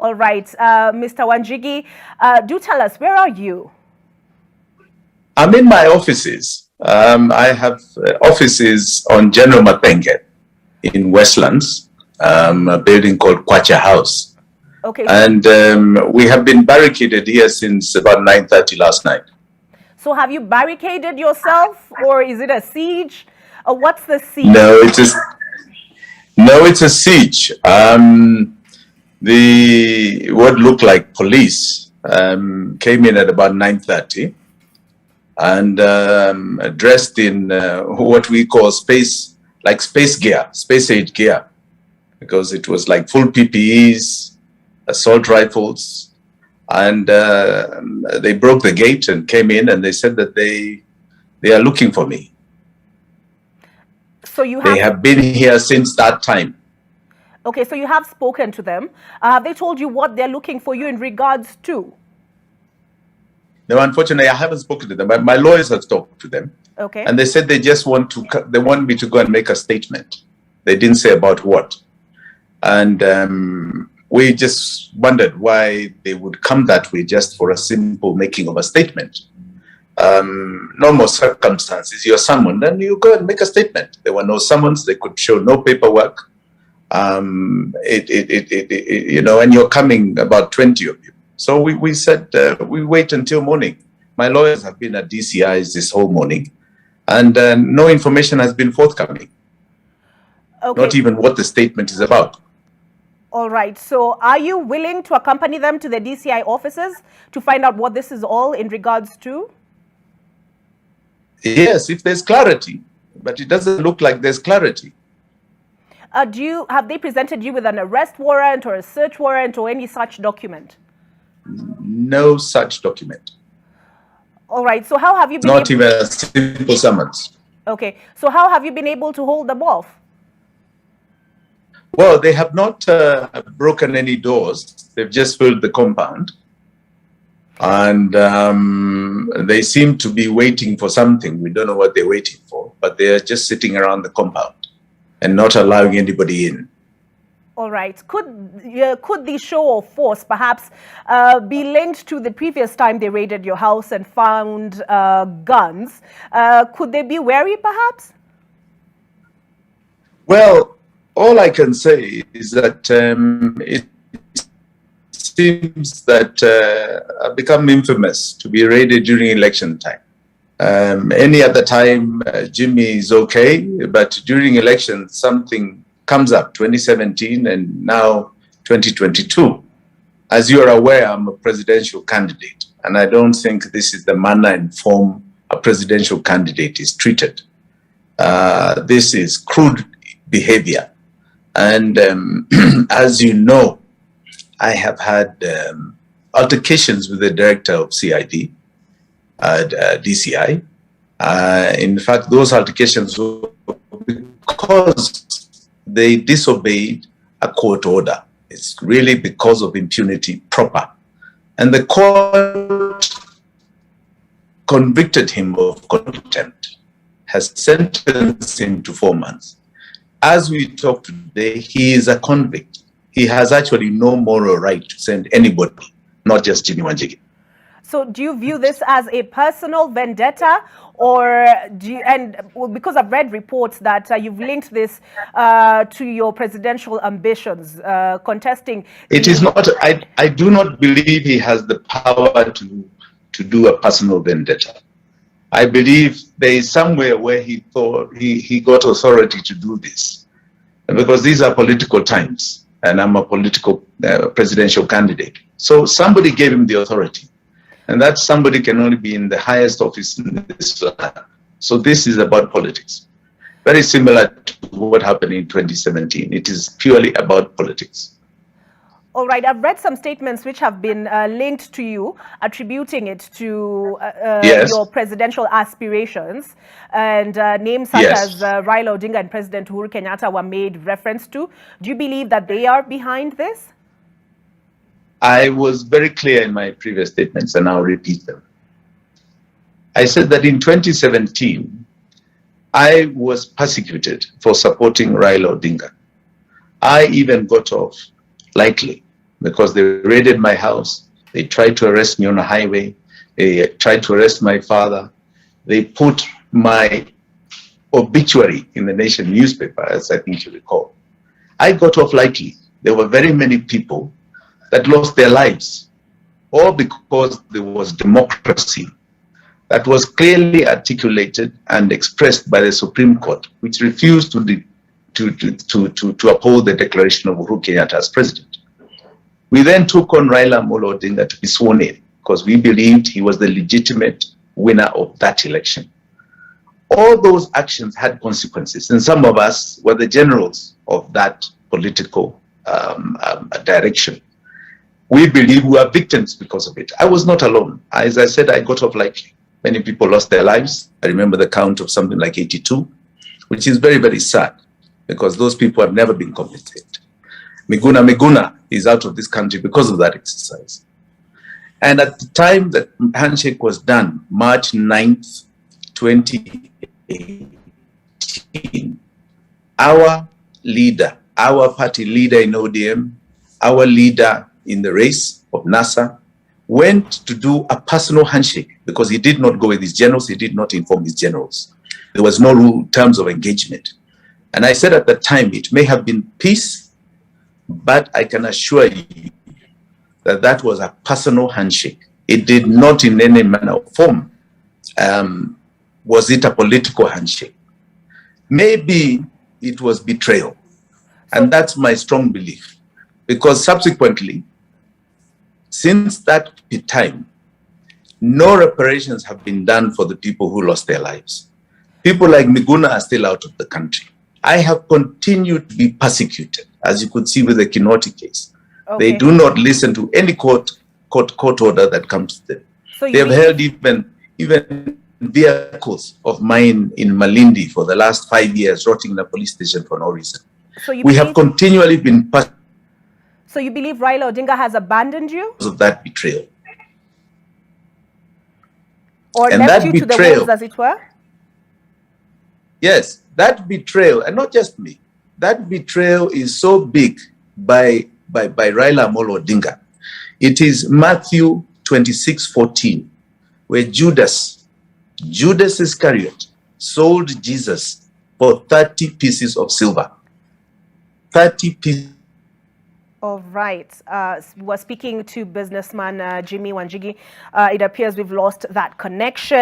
All right. Mr. Wanjigi, do tell us, where are you? I'm in my offices. I have offices on General Matenge in Westlands, a building called Kwacha House. Okay. And we have been barricaded here since about 9:30 last night. So have you barricaded yourself, or is it a siege? What's the siege? No, it's a siege. What looked like police came in at about 9:30 and dressed in what we call space gear, space age gear, because it was like full PPEs, assault rifles, and they broke the gate and came in, and they said that they are looking for me. So they have been here since that time. Okay, so you have spoken to them. Have they told you what they're looking for you in regards to? No, unfortunately, I haven't spoken to them. But my lawyers have talked to them. Okay. And they said they just want me to go and make a statement. They didn't say about what. And we just wondered why they would come that way just for a simple making of a statement. Normal circumstances, you're summoned, then you go and make a statement. There were no summons. They could show no paperwork. And you're coming about 20 of you. So we said we wait until morning. My lawyers have been at DCIs this whole morning, and no information has been forthcoming. Okay. Not even what the statement is about. All right. So are you willing to accompany them to the DCI offices to find out what this is all in regards to? Yes, if there's clarity, but it doesn't look like there's clarity. Have they presented you with an arrest warrant or a search warrant or any such document? No such document. All right. So how have you been Not even a simple summons. Okay. So how have you been able to hold them off? Well, they have not broken any doors. They've just filled the compound. And they seem to be waiting for something. We don't know what they're waiting for, but they're just sitting around the compound and not allowing anybody in. All right. Could the show of force perhaps be linked to the previous time they raided your house and found guns? Could they be wary perhaps? Well, all I can say is that it seems that I've become infamous to be raided during election time. Any other time, Jimmy is okay, but during election, something comes up, 2017 and now 2022. As you are aware, I'm a presidential candidate, and I don't think this is the manner and form a presidential candidate is treated. This is crude behavior. And as you know, I have had altercations with the director of CID at DCI. In fact, those altercations were because they disobeyed a court order. It's really because of impunity proper. And the court convicted him of contempt, has sentenced him to 4 months. As we talk today, he is a convict. He has actually no moral right to send anybody, not just Jimi Wanjigi. So do you view this as a personal vendetta, or because I've read reports that you've linked this to your presidential ambitions, contesting? It is not, I do not believe he has the power to do a personal vendetta. I believe there is somewhere where he thought he got authority to do this, because these are political times, and I'm a political presidential candidate. So somebody gave him the authority, and that somebody can only be in the highest office in this land. So this is about politics. Very similar to what happened in 2017. It is purely about politics. All right, I've read some statements which have been linked to you, attributing it to yes. your presidential aspirations, and names such yes. as Raila Odinga and President Uhuru Kenyatta were made reference to. Do you believe that they are behind this? I was very clear in my previous statements, and I'll repeat them. I said that in 2017, I was persecuted for supporting Raila Odinga. I even got off lightly because they raided my house. They tried to arrest me on a highway. They tried to arrest my father. They put my obituary in the Nation newspaper, as I think you recall. I got off lightly. There were very many people that lost their lives, all because there was democracy that was clearly articulated and expressed by the Supreme Court, which refused to uphold the declaration of Uhuru Kenyatta as president. We then took on Raila Amolo Odinga to be sworn in because we believed he was the legitimate winner of that election. All those actions had consequences, and some of us were the generals of that political direction. We believe we are victims because of it. I was not alone. As I said, I got off lightly. Many people lost their lives. I remember the count of something like 82, which is very, very sad because those people have never been compensated. Miguna is out of this country because of that exercise. And at the time that handshake was done, March 9th, 2018, our leader, our party leader in ODM, our leader in the race of NASA, went to do a personal handshake because he did not go with his generals, he did not inform his generals. There was no terms of engagement. And I said at the time, it may have been peace, but I can assure you that that was a personal handshake. It did not in any manner or form was it a political handshake. Maybe it was betrayal. And that's my strong belief. Because subsequently, since that time, no reparations have been done for the people who lost their lives. People like Miguna are still out of the country. I have continued to be persecuted, as you could see with the Kinoti case. Okay. They do not listen to any court order that comes to them. So they have held even vehicles of mine in Malindi for the last 5 years, rotting in a police station for no reason. So we have continually been persecuted. So you believe Raila Odinga has abandoned you? Because of that betrayal. Or and left you to the wolves, as it were? Yes, that betrayal, and not just me, that betrayal is so big by Raila Amolo Odinga. It is Matthew 26:14, where Judas Iscariot sold Jesus for 30 pieces of silver. 30 pieces. All right. We're speaking to businessman Jimi Wanjigi. It appears we've lost that connection.